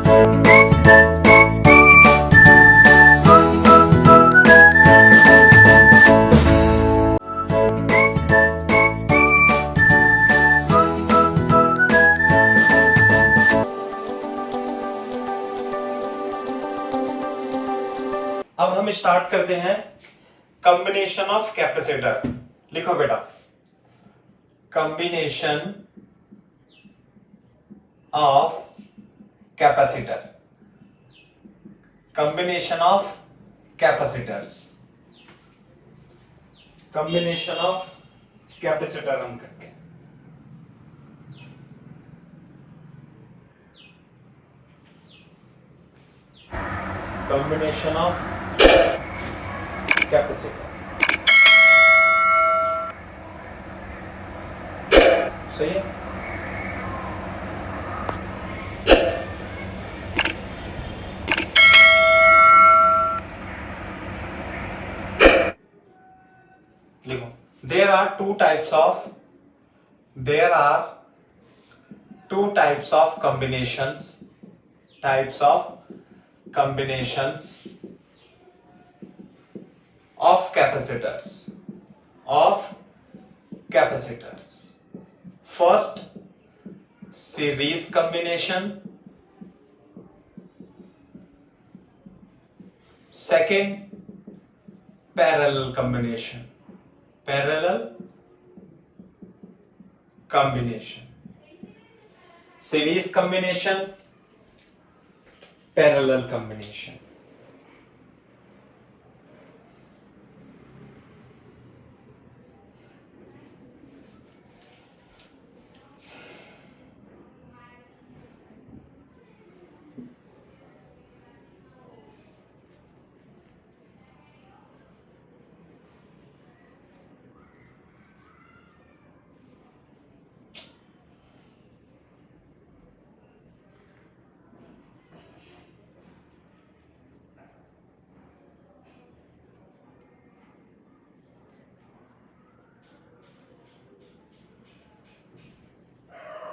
अब हम स्टार्ट करते हैं कॉम्बिनेशन ऑफ कैपेसिटर। लिखो बेटा, combination of capacitor, combination of capacitors, combination of capacitor हम करते हैं। कॉम्बिनेशन ऑफ कैपेसिटर, सही है। लिखो, there are two types of combinations of capacitors. First, series combination. Second, parallel combination. Series combination, parallel combination.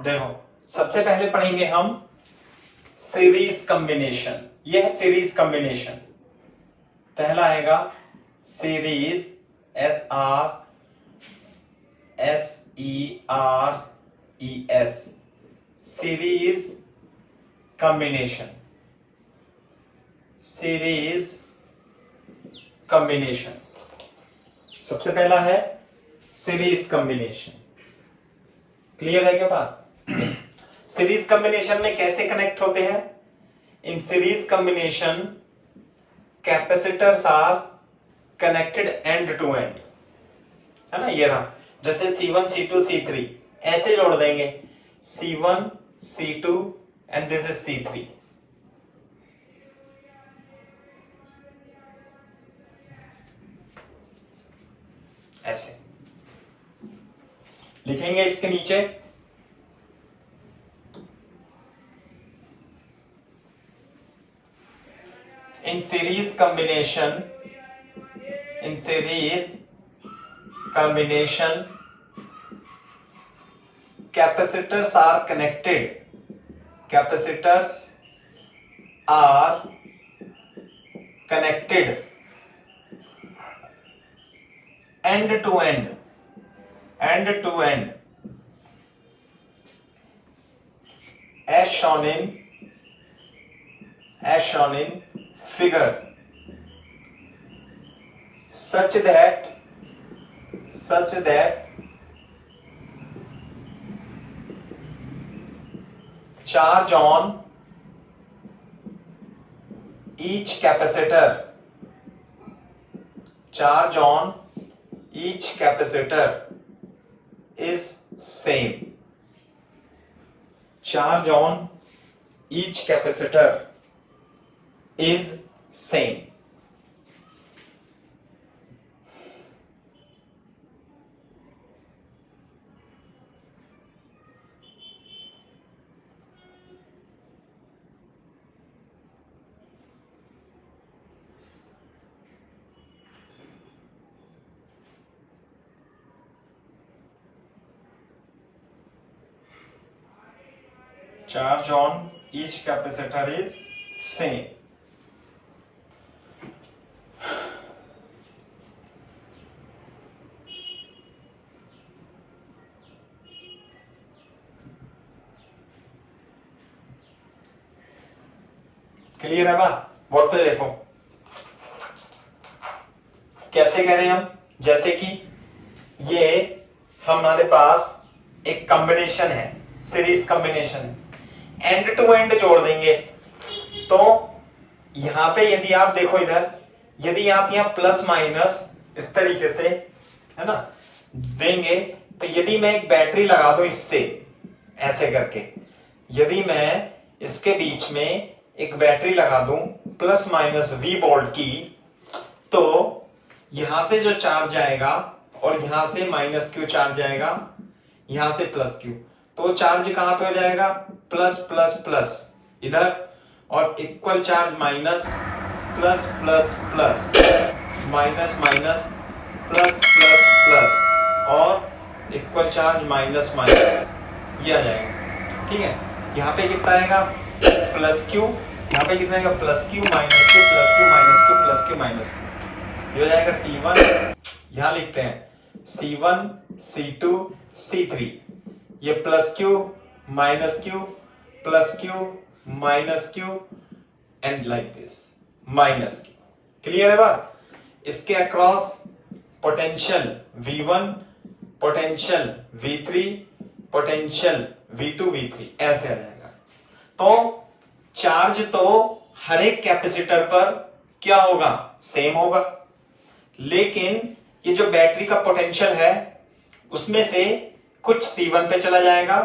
देखो, सबसे पहले पढ़ेंगे हम सीरीज कॉम्बिनेशन। यह है सीरीज कॉम्बिनेशन। पहला आएगा सीरीज, SERES, सीरीज कॉम्बिनेशन। सबसे पहला है सीरीज कॉम्बिनेशन। क्लियर है क्या बात? सीरीज कॉम्बिनेशन में कैसे कनेक्ट होते हैं? In series combination capacitors are connected end to end, है ना। ये रहा, जैसे C1 C2 C3 ऐसे जोड़ देंगे, C1 C2 and this is C3। ऐसे लिखेंगे इसके नीचे in series combination capacitors are connected end to end as shown in figure, such that charge on each capacitor is same. Charge on each capacitor is same. Charge on each capacitor is same. Clear है बात? Board पे देखो कैसे कह रहे हैं हम, जैसे कि ये हमारे पास एक कॉम्बिनेशन है, सीरीज कॉम्बिनेशन है, एंड टू एंड जोड़ देंगे तो यहां पे यदि आप देखो इधर, यदि आप यहां प्लस माइनस इस तरीके से है ना देंगे, तो यदि मैं एक बैटरी लगा दूं इससे ऐसे करके, यदि मैं इसके बीच में एक बैटरी लगा दूं प्लस माइनस V वोल्ट की, तो यहां से जो चार्ज आएगा और यहां से माइनस Q चार्ज आएगा, यहां से प्लस Q, तो चार्ज कहां पे हो जाएगा, प्लस प्लस प्लस इधर, और equal charge minus plus plus plus minus minus plus plus plus और इक्वल चार्ज माइनस माइनस, ये आ जाएगा। ठीक है, यहाँ पे कितना आएगा प्लस Q, यहाँ पे कितना आएगा plus Q minus Q plus Q minus Q plus Q minus Q, ये हो जाएगा C1, यहाँ लिखते हैं C1 C2 C3, ये plus Q minus Q plus Q minus Q and like this minus Q। Clear है बात? इसके across potential V1, potential V3, potential V2 V3 ऐसे आ जाएगा। तो चार्ज तो हर एक कैपेसिटर पर क्या होगा, सेम होगा, लेकिन ये जो बैटरी का पोटेंशियल है उसमें से कुछ C1 पे चला जाएगा,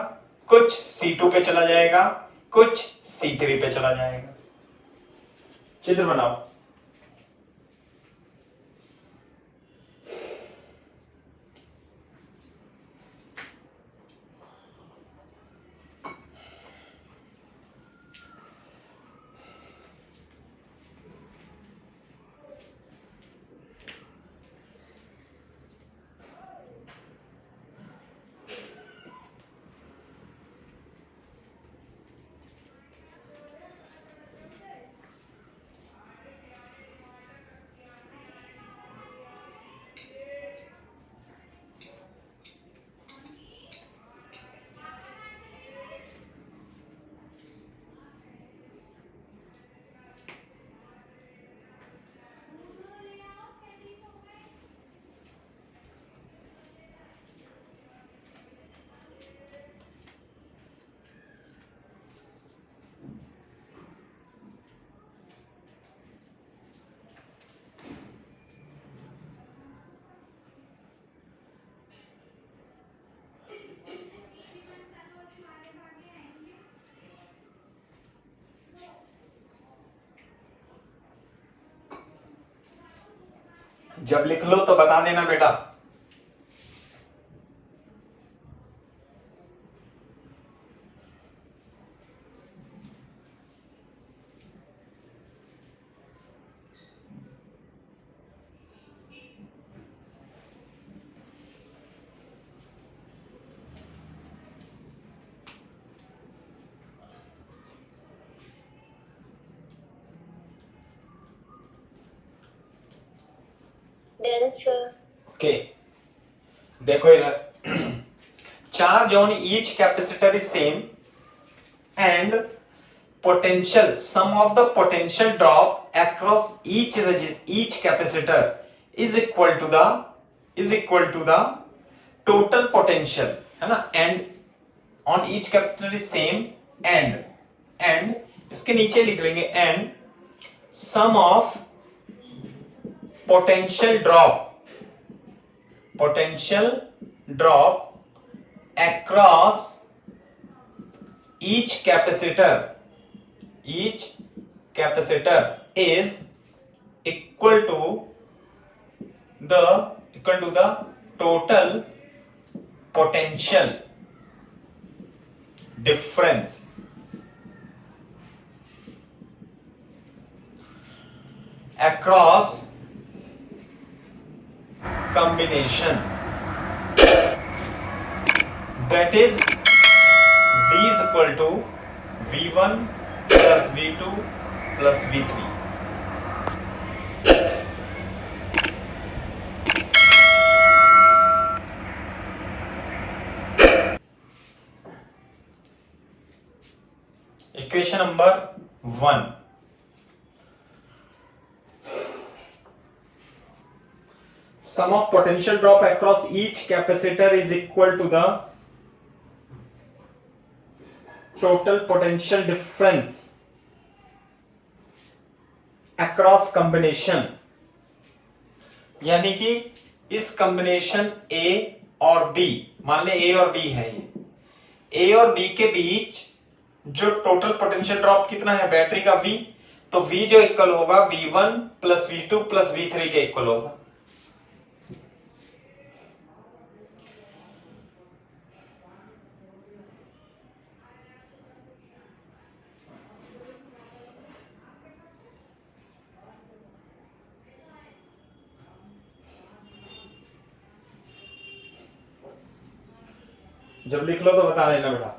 कुछ C2 पे चला जाएगा, कुछ C3 पे चला जाएगा। चित्र बनाओ। जब लिख लो तो बता देना बेटा। ओके, देखो इधर charge on each capacitor is same and potential sum of the potential drop across each capacitor is equal to the total potential, है ना, and on each capacitor is same and इसके नीचे लिख लेंगे and sum of potential drop across each capacitor is equal to the total potential difference across combination, that is V is equal to V1 plus V2 plus V3। Equation number 1, sum of potential drop across each capacitor is equal to the total potential difference across combination। यानी कि इस combination A और B, मान ले A और B है, ये A और B के बीच जो टोटल पोटेंशियल ड्रॉप कितना है बैटरी का V, तो V जो इक्वल होगा V1 plus V2 plus V3 के इक्वल होगा। जब लिख लो तो बता देना बेटा।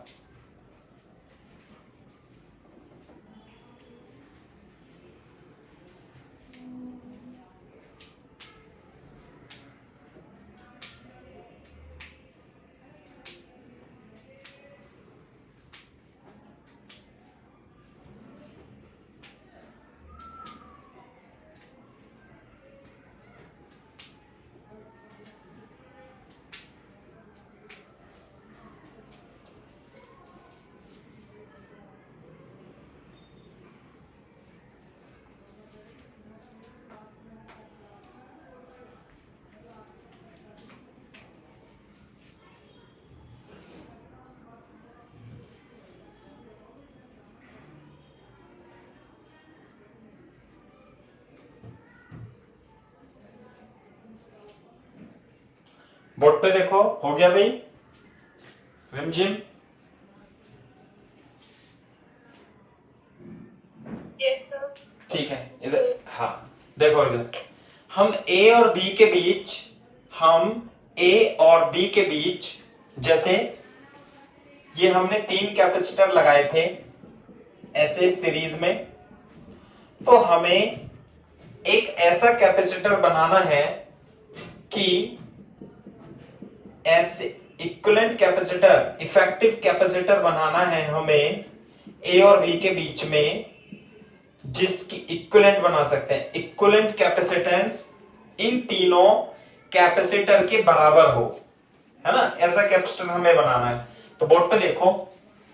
बोर्ड पे देखो, हो गया भाई रिमझिम? ठीक है, इधर हाँ देखो, इधर हम A और B के बीच, जैसे ये हमने 3 कैपेसिटर लगाए थे ऐसे सीरीज में, तो हमें एक ऐसा कैपेसिटर बनाना है कि ऐसे इक्विवेलेंट कैपेसिटर, इफेक्टिव कैपेसिटर बनाना है हमें A और B के बीच में, जिसकी इक्विवेलेंट बना सकते हैं, इक्विवेलेंट कैपेसिटेंस इन तीनों कैपेसिटर के बराबर हो, है ना, ऐसा कैपेसिटर हमें बनाना है। तो बोर्ड पे देखो,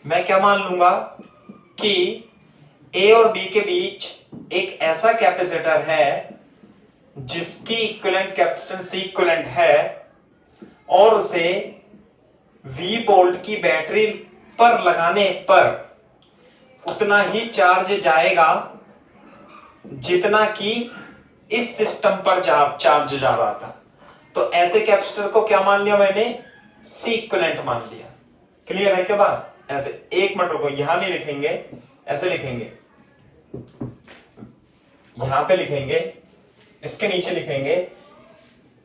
मैं क्या मान लूंगा कि A और B के बीच एक ऐसा कैपेसिटर है जिसकी इक्विवेलेंट कैपेसिटेंस इक्विवेलेंट है, और उसे V वोल्ट की बैटरी पर लगाने पर उतना ही चार्ज जाएगा जितना कि इस सिस्टम पर चार्ज जा रहा था। तो ऐसे कैपेसिटर को क्या मान लिया मैंने? C इक्विवेलेंट मान लिया। क्लियर है क्या बात? ऐसे, एक मिनट रुको, यहां नहीं लिखेंगे, ऐसे लिखेंगे, यहां पे लिखेंगे, इसके नीचे लिखेंगे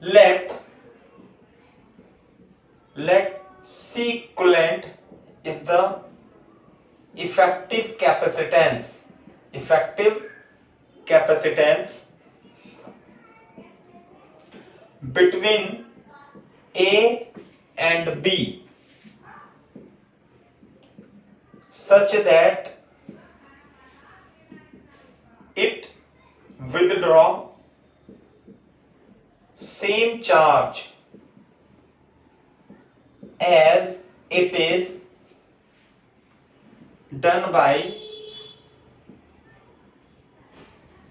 late C equivalent is the effective capacitance between A and B such that it withdraw same charge as it is done by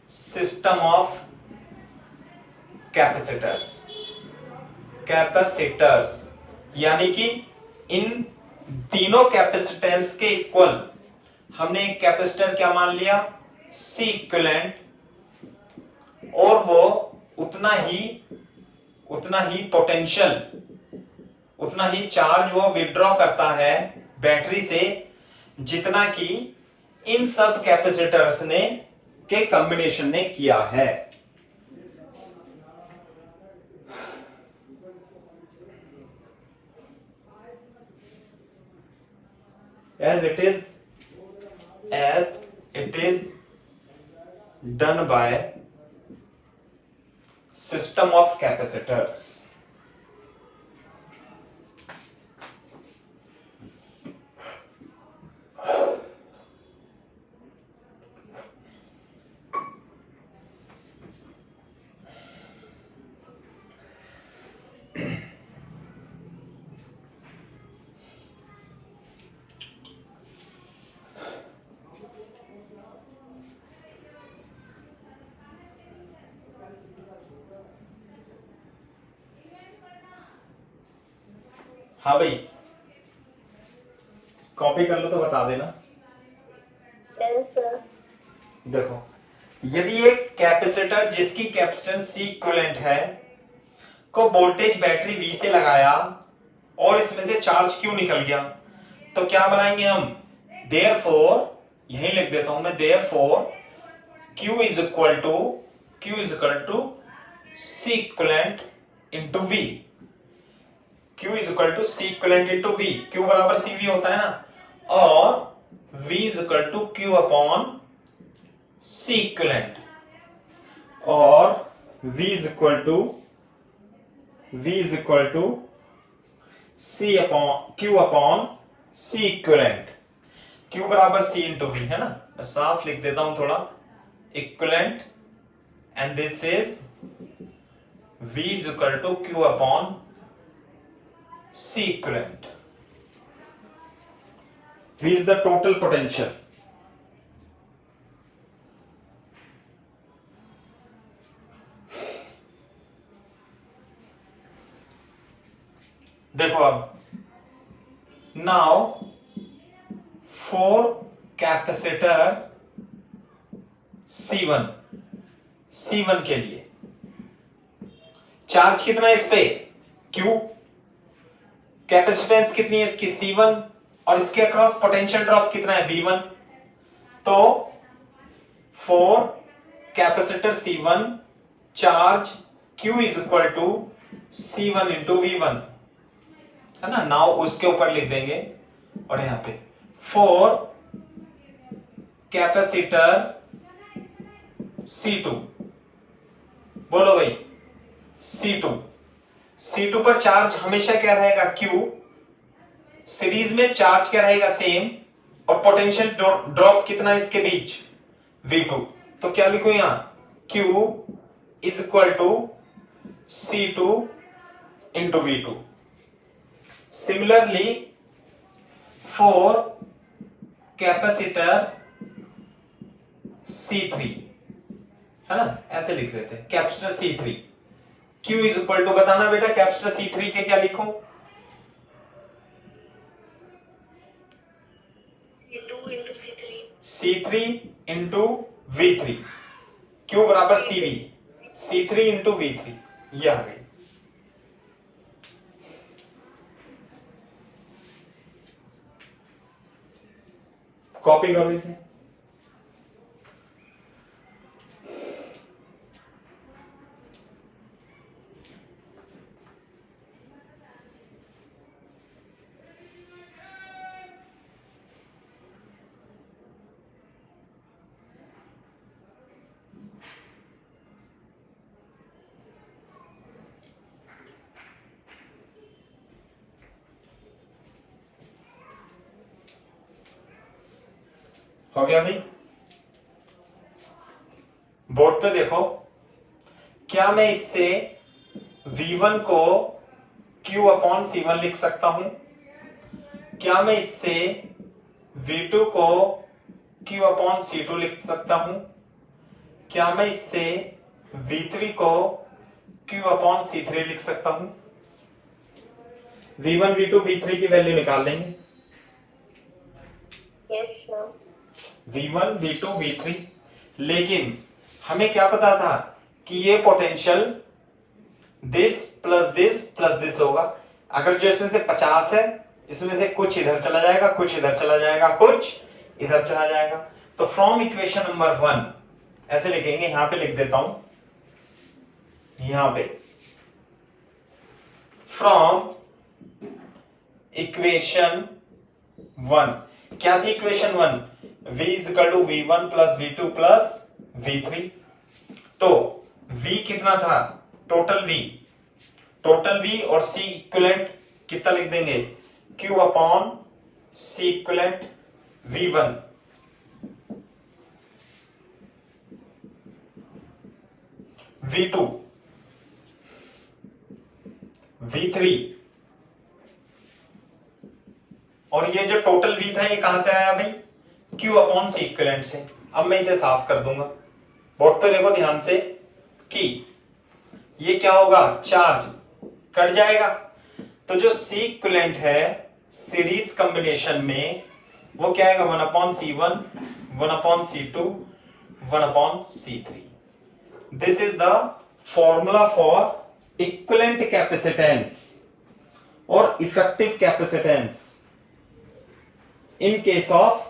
system of capacitors। यानी कि इन तीनों कैपेसिटेंस के इक्वल हमने एक कैपेसिटर क्या मान लिया? C इक्विवेलेंट, और वो उतना ही पोटेंशियल, उतना ही चार्ज वो विड्रॉ करता है बैटरी से जितना कि इन सब कैपेसिटर्स ने के कॉम्बिनेशन ने किया है। as It is done by system of capacitors. हाँ भाई, कॉपी कर लो तो बता देना। सर देखो, यदि एक कैपेसिटर जिसकी कैपेसिटेंस C इक्विवेलेंट है को वोल्टेज बैटरी V से लगाया और इसमें से चार्ज Q निकल गया, तो क्या बनाएंगे हम? देयरफॉर, यही लिख देता हूं मैं, therefore Q is equal to C equivalent into V। Q is equal to C equivalent into V। Q बराबर CV होता है ना, और V is equal to Q upon C equivalent, और V is equal to C upon Q upon C equivalent. Q बराबर C into V है ना, मैं साफ लिख देता हूं थोड़ा, equivalent, and this is V is equal to Q upon C equivalent. V is the total potential. देखो अब, now for कैपेसिटर C1 के लिए चार्ज कितना है इस पे? Q। कैपेसिटेंस कितनी है इसकी? C1, और इसके अक्रॉस पोटेंशियल ड्रॉप कितना है? V1। तो for capacitor C1 charge Q is equal to C1 into V1, है ना। नाउ उसके ऊपर लिख देंगे, और यहां पे फॉर कैपेसिटर C2, बोलो भाई, C2 पर चार्ज हमेशा क्या रहेगा? Q। सीरीज में चार्ज क्या रहेगा? सेम। और पोटेंशियल ड्रॉप कितना इसके बीच? V2। तो क्या लिखो यहां? Q is equal to C2 into V2। Similarly for capacitor C3, है ना, ऐसे लिख लेते हैं, capacitor C3। Q is equal to, बताना बेटा, कैपेसिटर C3 के क्या लिखूं? C3 into V3। Q बराबर CV, C3 इंटू V3, ये आ गई। कॉपी करो इसे। हो गया भाई? बोर्ड पे देखो, क्या मैं इससे V1 को Q अपॉन C1 लिख सकता हूं? क्या मैं इससे V2 को Q अपॉन C2 लिख सकता हूं? क्या मैं इससे V3 को Q अपॉन C3 लिख सकता हूं? V1, V2, V3 की वैल्यू निकाल लेंगे। Yes sir. V1, V2, V3, लेकिन हमें क्या पता था कि ये पोटेंशियल दिस प्लस दिस होगा। अगर जो इसमें से 50 है, इसमें से कुछ इधर चला जाएगा, कुछ इधर चला जाएगा, कुछ इधर चला जाएगा। तो फ्रॉम इक्वेशन नंबर 1 ऐसे लिखेंगे, यहां पे लिख देता हूं, यहां पे फ्रॉम इक्वेशन 1, क्या थी equation 1? V is equal to V1 plus V2 plus V3। तो V कितना था, टोटल V और C इक्विवेलेंट कितना लिख देंगे, Q upon C equivalent V1 V2 V3, और ये जो टोटल V था ये कहां से आया भाई, Q अपॉन C इक्विवेलेंट से। अब मैं इसे साफ कर दूंगा, बोर्ड पे देखो ध्यान से कि ये क्या होगा, चार्ज कट जाएगा। तो जो C इक्विवेलेंट है सीरीज कॉम्बिनेशन में वो क्या आएगा, 1/C1 1/C2 1/C3। This is the formula for equivalent capacitance और effective capacitance in case of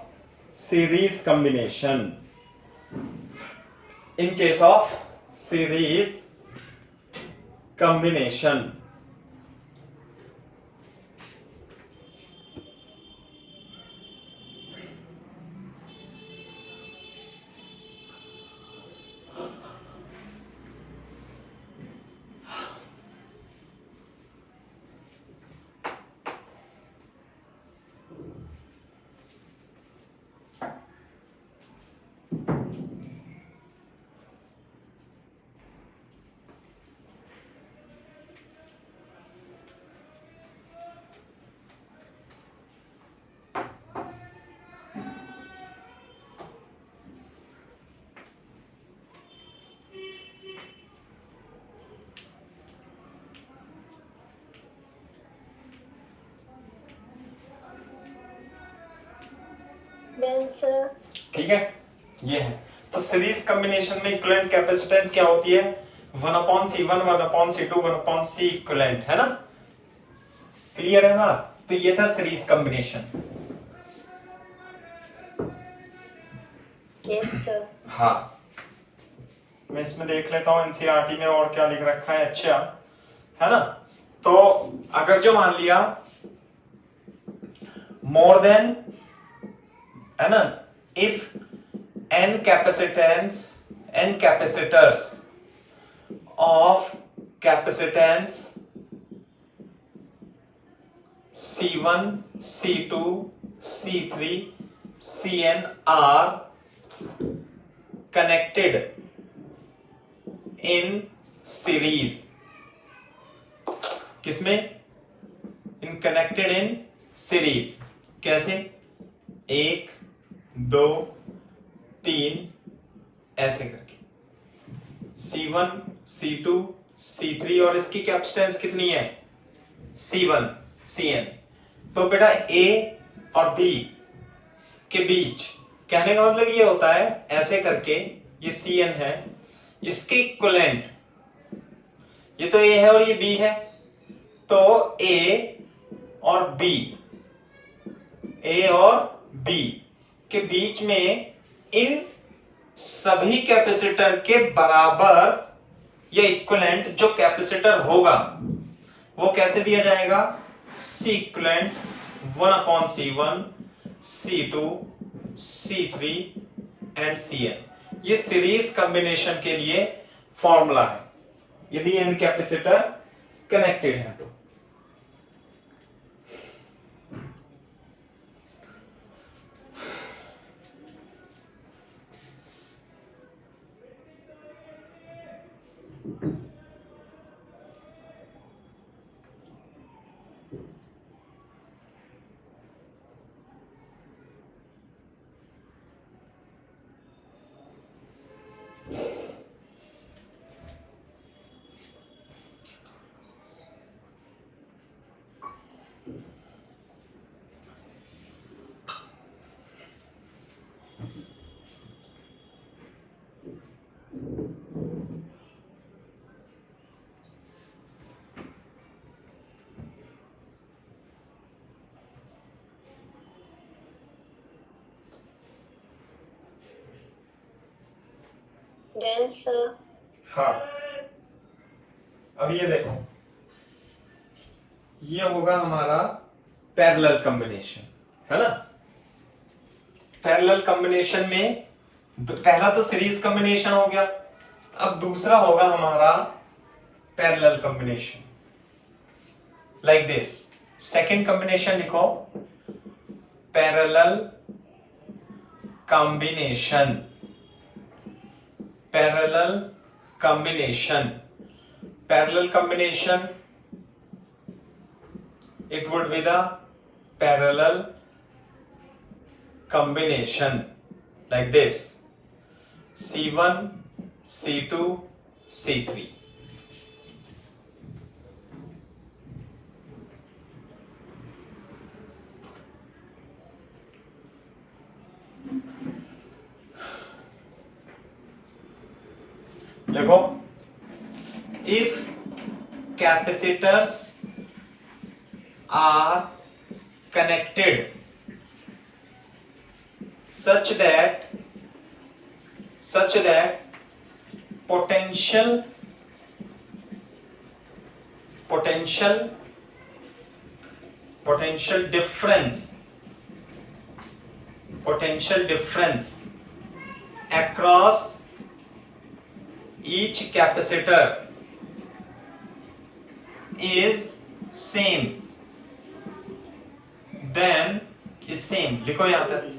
series combination, in case of series combination। ठीक है, ये है। तो सीरीज कॉम्बिनेशन में इक्विवेलेंट कैपेसिटेंस क्या होती है, 1/C1 1/C2 1/C इक्विवेलेंट, है ना, क्लियर है ना। तो ये था सीरीज कॉम्बिनेशन। Yes sir. हाँ, मैं इसमें देख लेता हूं एनसीईआरटी में और क्या लिख रखा है, अच्छा है ना। तो अगर जो मान लिया मोर देन, है ना, if n capacitors of capacitance C1 C2 C3 Cn are connected in series, किसमें, इन कनेक्टेड इन सीरीज, कैसे, 1 2 3 ऐसे करके, C1 C2 C3 और इसकी कैपेसिटेंस कितनी है, C1 Cn। तो बेटा A और B के बीच, कहने का मतलब ये होता है ऐसे करके, ये Cn है, इसके इक्विवेलेंट, ये तो A है और ये B है, तो A और B के बीच में इन सभी कैपेसिटर के बराबर या इक्विवेलेंट जो कैपेसिटर होगा वो कैसे दिया जाएगा, C equivalent 1/C1 C2 C3 and Cn। ये सीरीज कॉम्बिनेशन के लिए फॉर्मूला है, यदि n कैपेसिटर कनेक्टेड है तो। सर। हाँ, अब ये देखो, ये होगा हमारा पैरेलल कॉम्बिनेशन, है ना। पैरेलल कॉम्बिनेशन में पहला तो सीरीज कॉम्बिनेशन हो गया, अब दूसरा होगा हमारा parallel combination, like this. Second combination लिखो, parallel combination, parallel combination, parallel combination, it would be the parallel combination like this, C1 C2 C3. देखो, if capacitors are connected such that potential difference across each capacitor is same, then is same। लिखो यहां तक।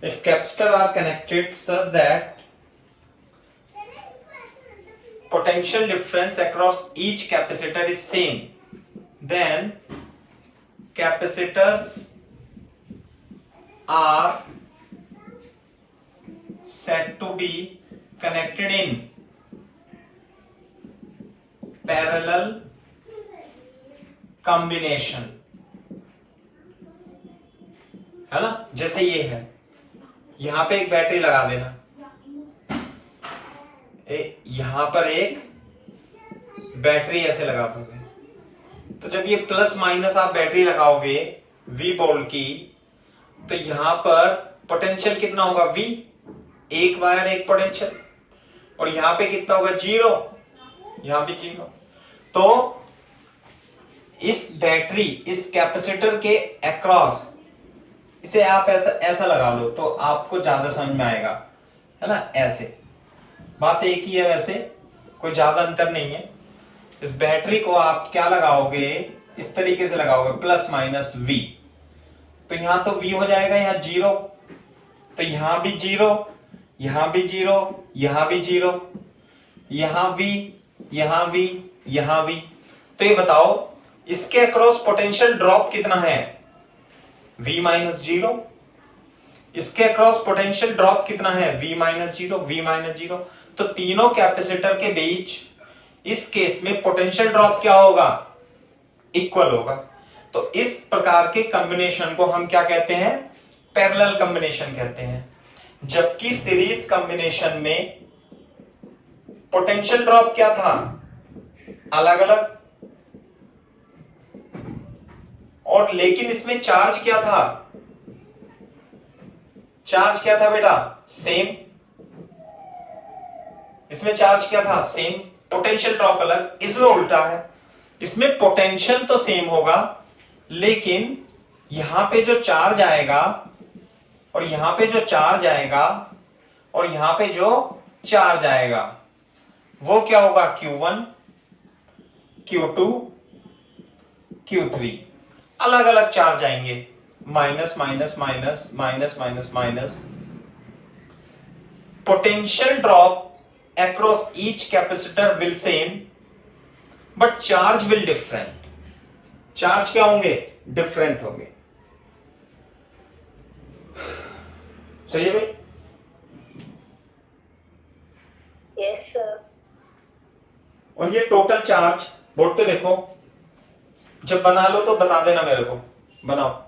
If capacitors are connected such that potential difference across each capacitor is same, then capacitors are said to be connected in parallel combination, है ना। जैसे ये है, यहां पे एक बैटरी लगा देना, यहां पर एक बैटरी ऐसे लगा दोगे, तो जब ये प्लस माइनस आप बैटरी लगाओगे V वोल्ट की, तो यहां पर पोटेंशियल कितना होगा V, एक वायर एक पोटेंशियल, और यहां पे कितना होगा 0, यहां भी 0। तो इस बैटरी, इस कैपेसिटर के अक्रॉस इसे आप ऐसा लगा लो तो आपको ज्यादा समझ में आएगा, है ना। ऐसे बात एक ही है, वैसे कोई ज्यादा अंतर नहीं है। इस बैटरी को आप क्या लगाओगे, इस तरीके से लगाओगे, प्लस माइनस V, तो यहां तो V हो जाएगा, यहां 0, तो यहां भी 0, यहां भी 0, यहां भी 0, यहां V, यहां V, यहां V। तो ये बताओ इसके अक्रॉस पोटेंशियल ड्रॉप कितना है, V माइनस 0। इसके अक्रॉस पोटेंशियल ड्रॉप कितना है, V माइनस 0, V माइनस 0। तो तीनों कैपेसिटर के बीच इस केस में पोटेंशियल ड्रॉप क्या होगा, इक्वल होगा। तो इस प्रकार के कॉम्बिनेशन को हम क्या कहते हैं, पैरेलल कॉम्बिनेशन कहते हैं। जबकि सीरीज कॉम्बिनेशन में पोटेंशियल ड्रॉप क्या था, अलग अलग, और लेकिन इसमें चार्ज क्या था, चार्ज क्या था बेटा, सेम। इसमें चार्ज क्या था, सेम, पोटेंशियल ड्रॉप अलग। इसमें उल्टा है, इसमें पोटेंशियल तो सेम होगा, लेकिन यहां पे जो चार्ज आएगा और यहां पे जो चार्ज आएगा और यहां पे जो चार्ज आएगा वो क्या होगा, Q1 Q2 Q3, अलग अलग चार्ज आएंगे, minus minus minus minus minus minus. Potential drop across each capacitor will same but charge will different। Charge क्या होंगे, डिफरेंट होंगे। सही है भाई? Yes sir. और ये टोटल चार्ज बोर्ड पे देखो, जब बना लो तो बता देना मेरे को, बनाओ।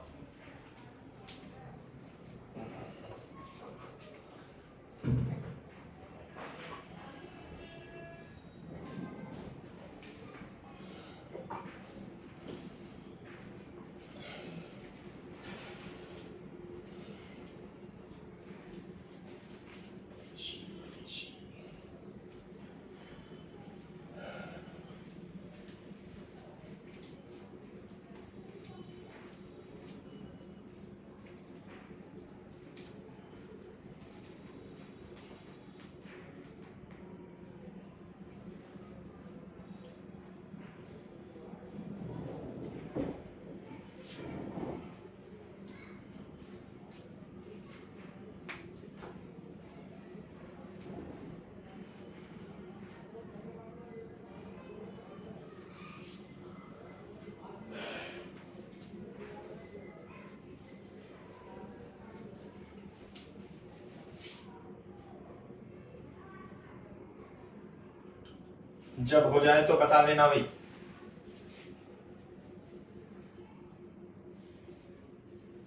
जब हो जाए तो बता देना भाई।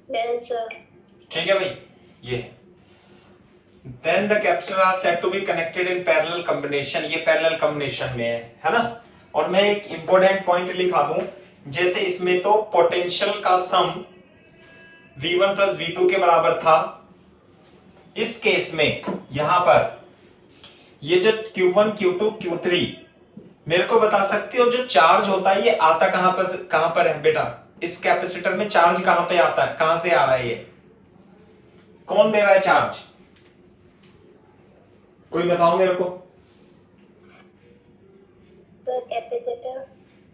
Then, sir. ठीक है भाई, ये then the capacitor are said to be connected in parallel combination, ये पैरेलल कॉम्बिनेशन में है ना। और मैं एक इंपॉर्टेंट पॉइंट लिखा दूं, जैसे इसमें तो पोटेंशियल का सम V1 प्लस V2 के बराबर था, इस केस में यहां पर ये जो Q1 Q2 Q3 मेरे को बता सकते हो, जो चार्ज होता है ये आता कहां पर है बेटा, इस कैपेसिटर में चार्ज कहां पे आता है, कहां से आ रहा है, ये कौन दे रहा है चार्ज, कोई बताओ मेरे को। The capacitor.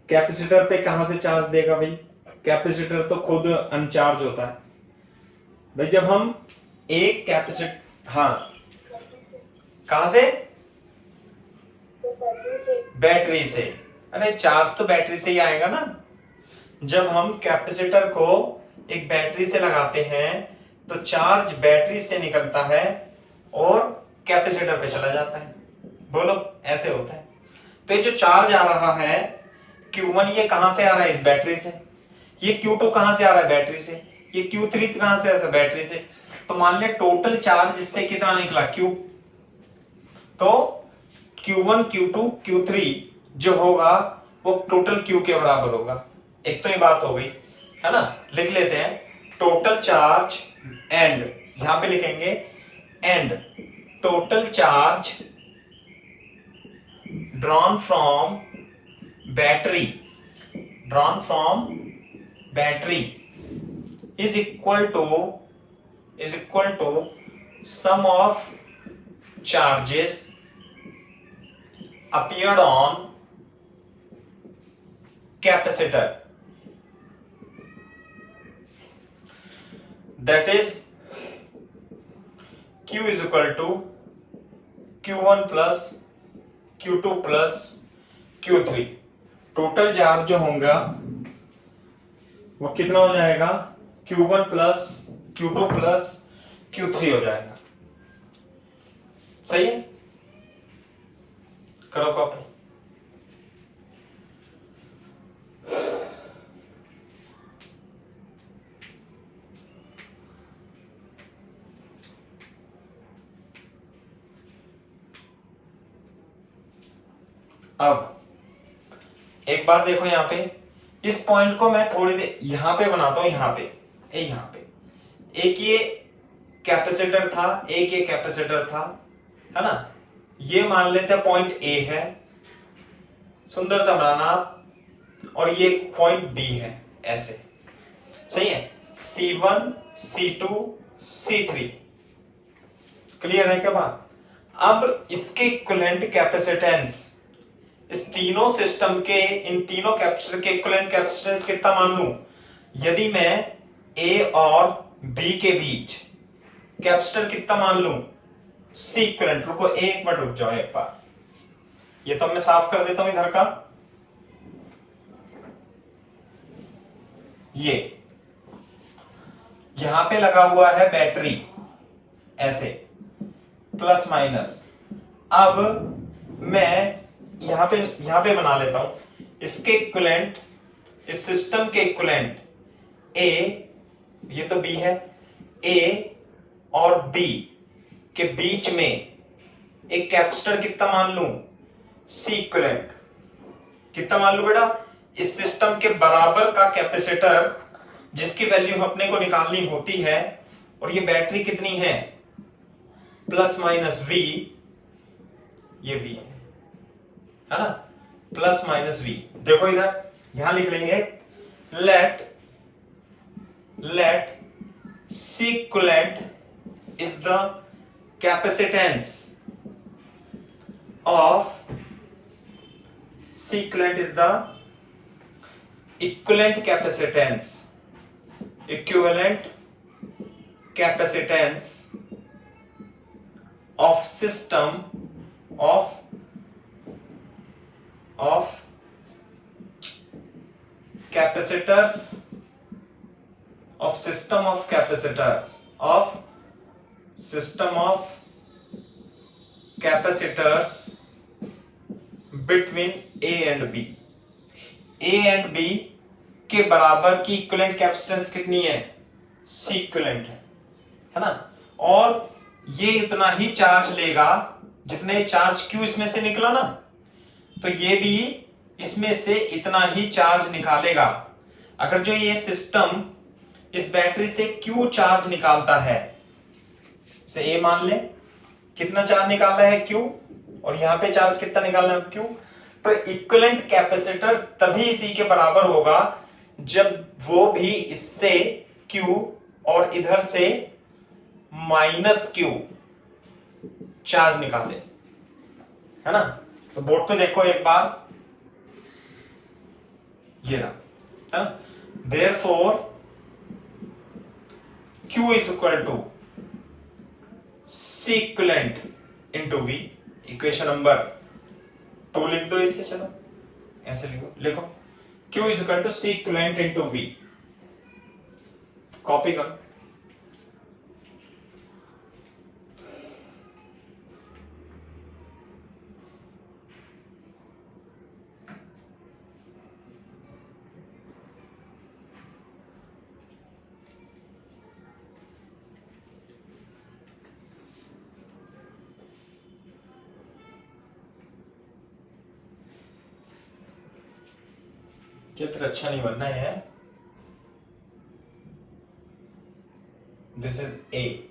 कैपेसिटर पे कहां से चार्ज देगा भाई, कैपेसिटर तो खुद अनचार्ज होता है भाई। जब हम एक कैपेसिटर, हाँ कहां से, बैटरी से। अरे चार्ज तो बैटरी से ही आएगा ना। जब हम कैपेसिटर को एक बैटरी से लगाते हैं तो चार्ज बैटरी से निकलता है और कैपेसिटर पे चला जाता है, बोलो ऐसे होता है। तो ये जो चार्ज आ रहा है Q1, ये कहां से आ रहा है, इस बैटरी से। ये Q2 कहां से आ रहा है, बैटरी से। ये Q3 कहां से आ रहा है, बैटरी से। तो मान ले टोटल चार्ज इससे कितना निकला, Q। तो Q1 Q2 Q3 जो होगा वो टोटल Q के बराबर होगा। एक तो ये बात हो गई है ना। लिख लेते हैं टोटल चार्ज एंड, यहां पे लिखेंगे and total charge drawn from battery is equal to sum of charges appeared on capacitor, that is Q is equal to Q1 plus Q2 plus Q3। Total charge जो होगा वो कितना हो जाएगा, Q1 plus Q2 plus Q3 हो जाएगा। सही है, करो कॉपी। अब एक बार देखो यहां पे, इस पॉइंट को मैं थोड़ी देर यहां पे बनाता हूं, यहां पे एक ये कैपेसिटर था, एक ये कैपेसिटर था, है ना। ये मान लेते हैं पॉइंट ए है, सुंदर सा बनाना आप, और ये पॉइंट बी है, ऐसे सही है। C1 C2 C3 क्लियर है क्या बात। अब इसके इक्विवेलेंट कैपेसिटेंस, इस तीनों सिस्टम के, इन तीनों कैपेसिटर के इक्विवेलेंट कैपेसिटेंस कितना मान लूं। यदि मैं ए और बी के बीच कैपेसिटर कितना मान लूं, सी इक्विवेलेंट। रुको एक मिनट रुक जाओ एक बार, ये तो मैं साफ कर देता हूं इधर का। ये यहां पे लगा हुआ है बैटरी, ऐसे प्लस माइनस। अब मैं यहां पे बना लेता हूं इसके इक्विवेलेंट, इस सिस्टम के इक्विवेलेंट ए, ये तो बी है, ए और बी के बीच में एक कैपेसिटर कितना मान लूं, सी इक्विवेलेंट। कितना मान लूं बेटा, इस सिस्टम के बराबर का कैपेसिटर जिसकी वैल्यू अपने को निकालनी होती है। और ये बैटरी कितनी है, प्लस माइनस वी, ये वी है ना, प्लस माइनस वी। देखो इधर यहां लिख लेंगे late C equivalent is the capacitance of, C equivalent is the equivalent capacitance of system of capacitors, of system of capacitors, of system of capacitors between A and B. A and B के बराबर की equivalent capacitance कितनी है? सी equivalent है ना। और ये इतना ही चार्ज लेगा जितने चार्ज क्यू इसमें से निकला ना, तो ये भी इसमें से इतना ही चार्ज निकालेगा। अगर जो ये सिस्टम इस बैटरी से क्यू चार्ज निकालता है, से ए मान ले, कितना चार्ज निकालना है क्यू, और यहां पे चार्ज कितना निकालना है क्यू, तो इक्विवेलेंट कैपेसिटर तभी इसी के बराबर होगा जब वो भी इससे क्यू और इधर से माइनस क्यू चार्ज निकाले, है ना। तो बोर्ड पे देखो एक बार, ये रहा, है ना। Therefore Q is equal to C equivalent into V। Equation number 2 लिख दो इसे, चलो ऐसे लिखो Q is equal to C equivalent into V। Copy करो। चित्र अच्छा नहीं बनना है। दिस इज ए,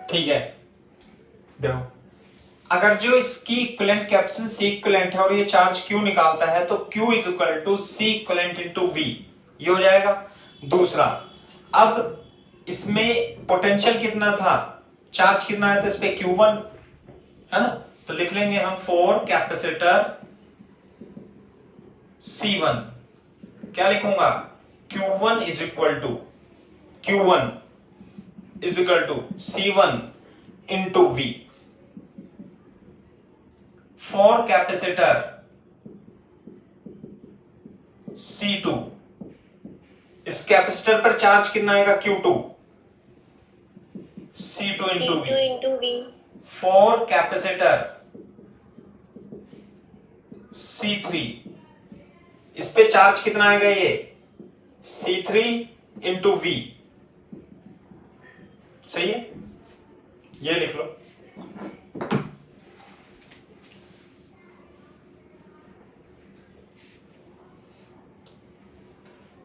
ठीक है। देखो, अगर जो इसकी इक्विवेलेंट कैपेसिटेंस सी इक्विवेलेंट है और ये चार्ज क्यू निकालता है, तो Q is equal to C equivalent into V, ये हो जाएगा। दूसरा, अब इसमें पोटेंशियल कितना था, चार्ज कितना है, तो इस पे Q1 है ना, तो लिख लेंगे हम फॉर कैपेसिटर C1 क्या लिखूंगा, Q1 is equal to C1 into V। For capacitor C2, इस कैपेसिटर पर चार्ज कितना आएगा Q2, C2 into V। For capacitor C3, इस पे चार्ज कितना आएगा, ये C3 into V। सही है, ये लिख लो।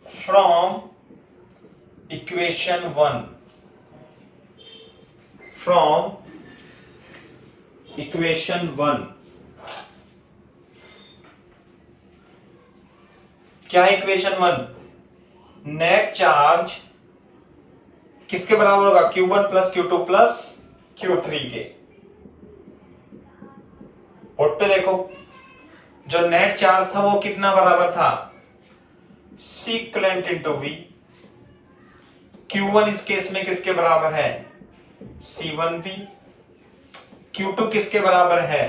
फ्रॉम इक्वेशन 1, क्या है इक्वेशन 1, नेट चार्ज किसके बराबर होगा, Q1 plus Q2 plus Q3 के। बोर्ड पे देखो, जो नेट चार्ज था वो कितना बराबर था, C equivalent into V। Q1 इस केस में किसके बराबर है, C1V। Q2 किसके बराबर है,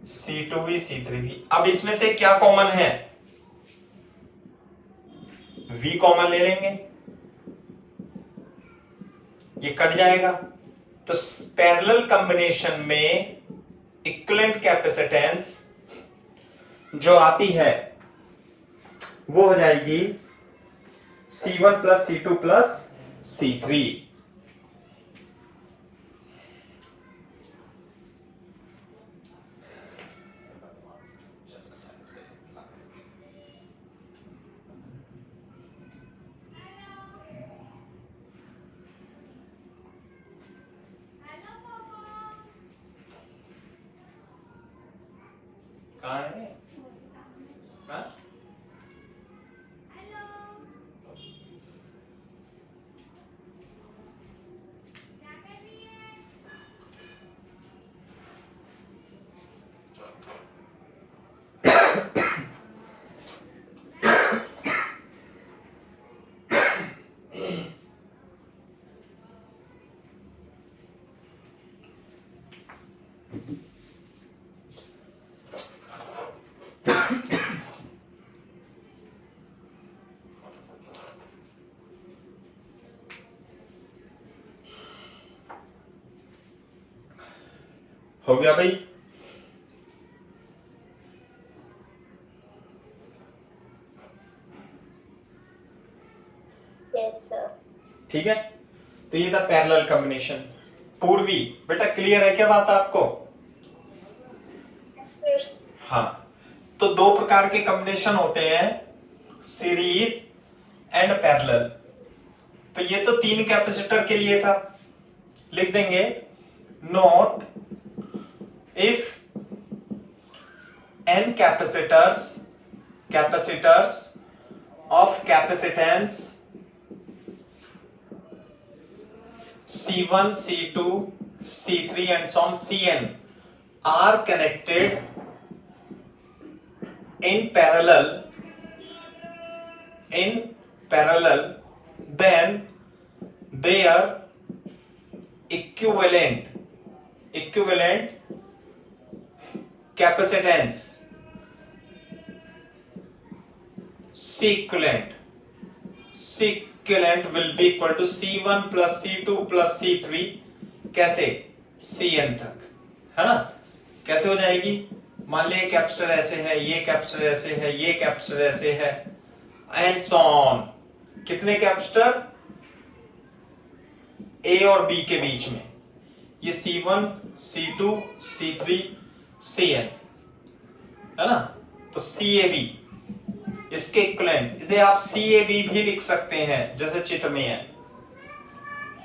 C2V C3V। अब इसमें से क्या कॉमन है, V कॉमन ले लेंगे, ये कट जाएगा, तो पैरेलल कॉम्बिनेशन में इक्विवेलेंट कैपेसिटेंस जो आती है वो हो जाएगी C1 plus C2 plus C3। कहाँ है? हाँ? हो गया भाई? Yes, sir. ठीक है, तो ये था पैरेलल कॉम्बिनेशन। पूर्वी बेटा क्लियर है क्या बात आपको? Yes. हाँ, तो दो प्रकार के कॉम्बिनेशन होते हैं, सीरीज एंड पैरेलल। तो ये तो 3 कैपेसिटर के लिए था, लिख देंगे note if n capacitors of capacitance C1, C2, C3 and so on Cn are connected in parallel, then their equivalent capacitance Sequivalent will be equal to C1 plus C2 plus C3 कैसे Cn तक, है ना? कैसे हो जाएगी? मान लिया capacitor ऐसे है, ये कैपेसिटर ऐसे है, ये कैपेसिटर ऐसे है एंड सो ऑन। कितने कैपेसिटर? A और B के बीच में ये C1, C2, C3, Cn, है ना? तो CAB इसके इक्विवेलेंट, इसे आप CAB भी लिख सकते हैं जैसे चित्र में है।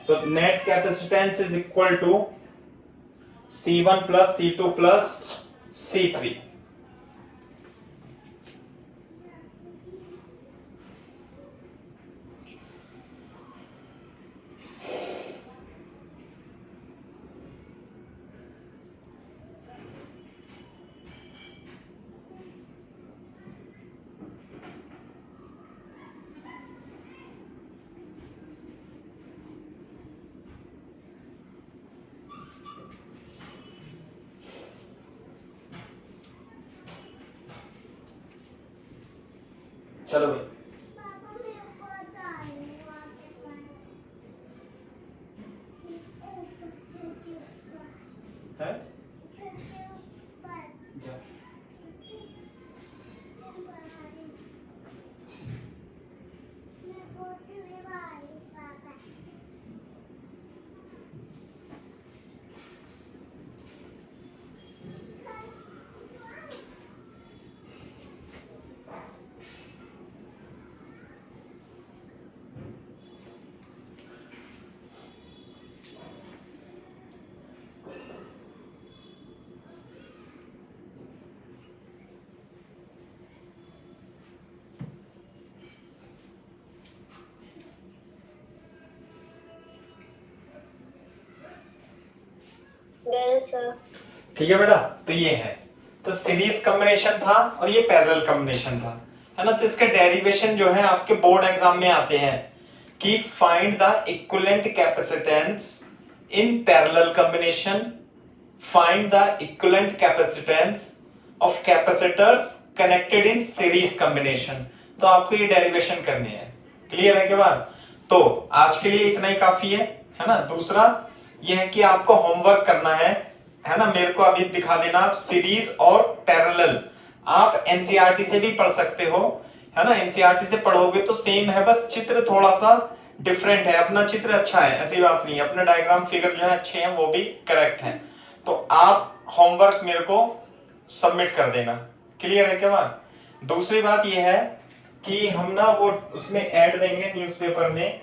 तो net capacitance is equal to C1 plus C2 plus C3। चलो भाई, है? जा। Done, sir. ठीक है बेटा, तो ये है, तो सीरीज कॉम्बिनेशन था और ये पैरेलल कॉम्बिनेशन था, है ना? तो इसके डेरिवेशन जो है आपके बोर्ड एग्जाम में आते हैं कि find the equivalent capacitance in parallel combination, find the equivalent capacitance of capacitors connected in series combination. तो आपको ये डेरिवेशन करने हैं। क्लियर है के बाद? तो आज के लिए इतना ही काफी है ना? दूसरा ये है कि आपको होमवर्क करना है ना? मेरे को अभी दिखा देना आप सीरीज और पैरेलल। आप एनसीईआरटी से भी पढ़ सकते हो, है ना? एनसीईआरटी से पढ़ोगे तो सेम है, बस चित्र थोड़ा सा डिफरेंट है। अपना चित्र अच्छा है, ऐसी बात नहीं है, अपने डायग्राम फिगर जो है अच्छे हैं, वो भी करेक्ट है। तो आप होमवर्क मेरे को सबमिट कर देना। क्लियर है के बाद? दूसरी बात ये है कि हम ना वो उसमें ऐड देंगे न्यूज़पेपर में,